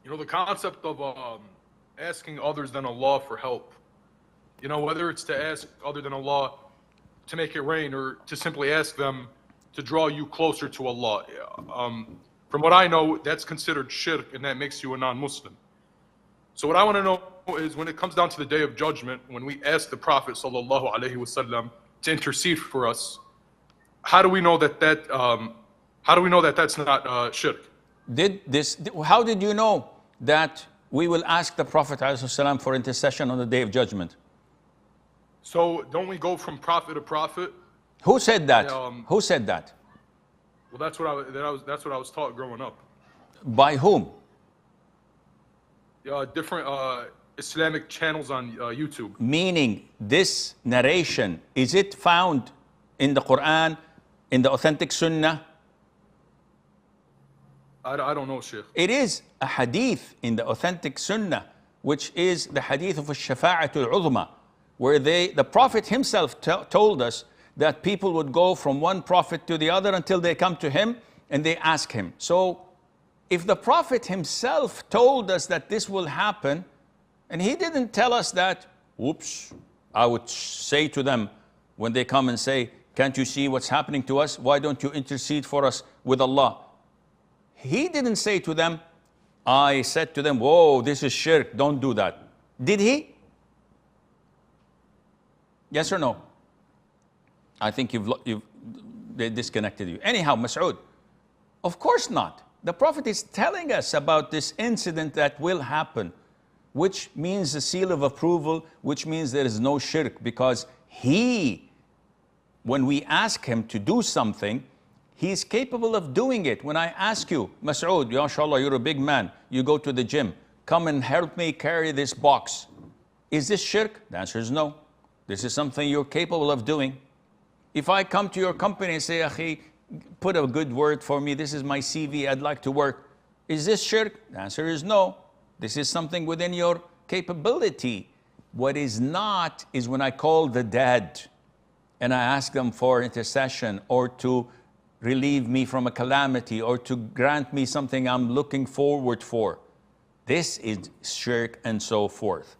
You know, the concept of asking others than Allah for help. You know, whether it's to ask other than Allah to make it rain or to simply ask them to draw you closer to Allah. From what I know, that's considered shirk, and that makes you a non-Muslim. So what I want to know is, when it comes down to the day of judgment, when we ask the Prophet sallallahu alaihi wasallam to intercede for us, how do we know that that's not shirk? How did you know that we will ask the Prophet ﷺ for intercession on the day of judgment? So don't we go from prophet to prophet? Who said that? Who said that? Well, that's what I was taught growing up. By whom? Different Islamic channels on YouTube. Meaning, this narration, is it found in the Quran, in the authentic Sunnah? I don't know, Sheikh. It is a hadith in the authentic Sunnah, which is the hadith of al-Shafa'atul Uzma, where the Prophet himself told us that people would go from one prophet to the other until they come to him and they ask him. So if the Prophet himself told us that this will happen, and he didn't tell us that, oops, I would say to them when they come and say, can't you see what's happening to us? Why don't you intercede for us with Allah? He didn't say to them, I said to them, whoa, this is shirk, don't do that. Did he? Yes or no? I think they disconnected you. Anyhow, Mas'ud, of course not. The Prophet is telling us about this incident that will happen, which means a seal of approval, which means there is no shirk, because when we ask him to do something, he is capable of doing it. When I ask you, Mas'ud, mashallah, you're a big man, you go to the gym, come and help me carry this box. Is this shirk? The answer is no. This is something you're capable of doing. If I come to your company and say, Akhi, put a good word for me, this is my CV, I'd like to work. Is this shirk? The answer is no. This is something within your capability. What is not is when I call the dead and I ask them for intercession or to relieve me from a calamity or to grant me something I'm looking forward for. This is shirk and so forth.